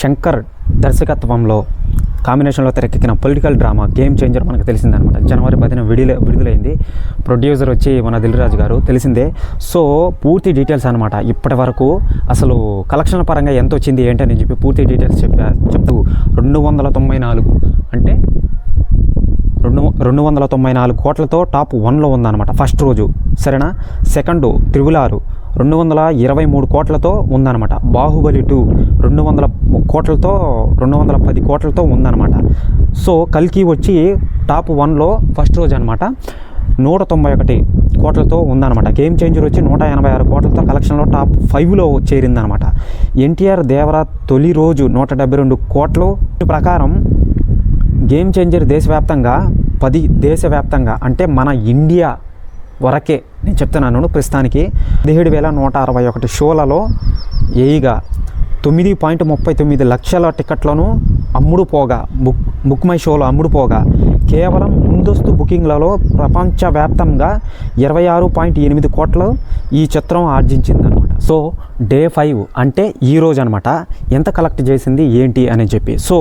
శంకర్ దర్శకత్వంలో కాంబినేషన్లో తెరకెక్కిన పొలిటికల్ డ్రామా గేమ్ చేంజర్ మనకు తెలిసిందనమాట. జనవరి 10న విడుదలైంది. ప్రొడ్యూసర్ వచ్చి మన దిల్ రాజు గారు, తెలిసిందే. సో పూర్తి డీటెయిల్స్ అనమాట. ఇప్పటి వరకు అసలు కలెక్షన్ల పరంగా ఎంత వచ్చింది ఏంటని చెప్పి పూర్తి డీటెయిల్స్ చెప్తూ 294 అంటే 294 కోట్లతో టాప్ 1లో ఉందన్నమాట ఫస్ట్ రోజు. సరేనా. సెకండ్ RRR 223 కోట్లతో ఉందన్నమాట. బాహుబలి 2 200 కోట్లతో 210 కోట్లతో ఉందన్నమాట. సో కల్కి వచ్చి టాప్ 1లో ఫస్ట్ రోజు అనమాట 191 కోట్లతో ఉందన్నమాట. గేమ్ చేంజర్ వచ్చి 186 కోట్లతో కలెక్షన్లో టాప్ 5లో చేరిందనమాట. ఎన్టీఆర్ దేవరా తొలి రోజు 172 కోట్లు ప్రకారం గేమ్ చేంజర్ దేశవ్యాప్తంగా అంటే మన ఇండియా వరకే నేను చెప్తున్నాను ప్రస్తుతానికి 17,161 షోలలో ఏయిగా 9.39 లక్షల టికెట్లను అమ్ముడుపోగా బుక్ మై షోలో అమ్ముడుపోగా కేవలం ముందస్తు బుకింగ్లలో ప్రపంచవ్యాప్తంగా 26.8 కోట్లు ఈ చిత్రం ఆర్జించిందనమాట. సో డే 5 అంటే ఈరోజు అనమాట ఎంత కలెక్ట్ చేసింది ఏంటి అని చెప్పి. సో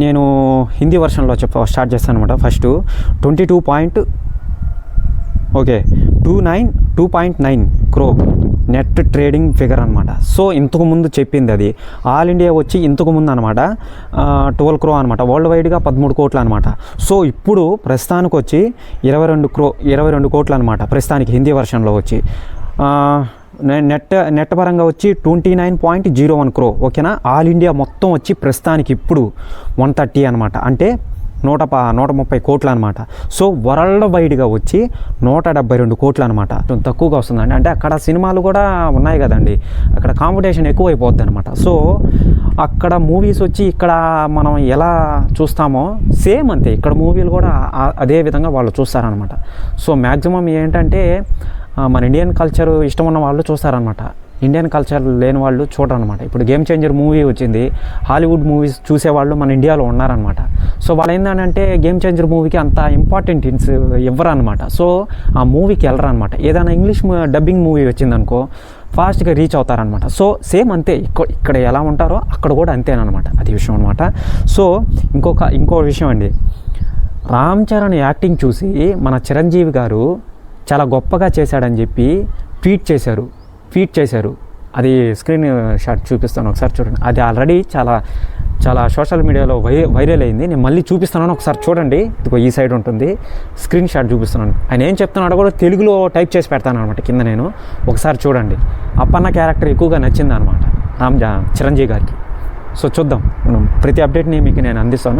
నేను హిందీ వర్షన్లో స్టార్ట్ చేస్తాను అనమాట. First 2.9 crore net trading figure అనమాట. సో ఇంతకు ముందు చెప్పింది అది ఆల్ ఇండియా వచ్చి ఇంతకు ముందు అనమాట 12 crore అనమాట. వరల్డ్ వైడ్గా 13 కోట్లు అనమాట. సో ఇప్పుడు ప్రస్తుతానికి వచ్చి 22 కోట్లు అనమాట ప్రస్తుతానికి హిందీ వర్షన్లో వచ్చి. నెట్ పరంగా వచ్చి 29.01 crore. ఓకేనా. ఆల్ ఇండియా మొత్తం వచ్చి ప్రస్తుతానికి ఇప్పుడు 130 అనమాట. అంటే 130 కోట్లు అనమాట. సో వరల్డ్ వైడ్గా వచ్చి 172 కోట్లు అనమాట. తక్కువగా వస్తుందండి. అంటే అక్కడ సినిమాలు కూడా ఉన్నాయి కదండి, అక్కడ కాంపిటీషన్ ఎక్కువైపోద్ది అనమాట. సో అక్కడ మూవీస్ వచ్చి ఇక్కడ మనం ఎలా చూస్తామో సేమ్ అంతే ఇక్కడ మూవీలు కూడా అదే విధంగా వాళ్ళు చూస్తారనమాట. సో మ్యాక్సిమం ఏంటంటే మన ఇండియన్ కల్చర్ ఇష్టం ఉన్న వాళ్ళు చూస్తారనమాట. ఇండియన్ కల్చర్ లేని వాళ్ళు చూడరనమాట. ఇప్పుడు గేమ్ చేంజర్ మూవీ వచ్చింది, హాలీవుడ్ మూవీస్ చూసేవాళ్ళు మన ఇండియాలో ఉన్నారనమాట. సో వాళ్ళు ఏంటంటే గేమ్ చేంజర్ మూవీకి అంత ఇంపార్టెంట్ ఇవ్వరు అనమాట. సో ఆ మూవీకి వెళ్ళరు అనమాట. ఏదైనా ఇంగ్లీష్ డబ్బింగ్ మూవీ వచ్చిందనుకో ఫాస్ట్గా రీచ్ అవుతారనమాట. సో సేమ్ అంతే ఇక్కడ ఎలా ఉంటారో అక్కడ కూడా అంతేనమాట. అది విషయం అనమాట. సో ఇంకో విషయం అండి, రామ్ చరణ్ యాక్టింగ్ చూసి మన చిరంజీవి గారు చాలా గొప్పగా చేశాడని చెప్పి ట్వీట్ చేశారు. అది స్క్రీన్ షాట్ చూపిస్తాను, ఒకసారి చూడండి. అది ఆల్రెడీ చాలా సోషల్ మీడియాలో వైరల్ అయింది. నేను మళ్ళీ చూపిస్తున్నాను, ఒకసారి చూడండి. ఇదిగో ఈ సైడ్ ఉంటుంది, స్క్రీన్ షాట్ చూపిస్తున్నాను. ఆయన ఏం చెప్తున్నాడో కూడా తెలుగులో టైప్ చేసి పెడతాను అనమాట కింద. నేను ఒకసారి చూడండి. అప్పన్న క్యారెక్టర్ ఎక్కువగా నచ్చింది అనమాట చిరంజీవి గారికి. సో చూద్దాం, ప్రతి అప్డేట్ని మీకు నేను అందిస్తాను.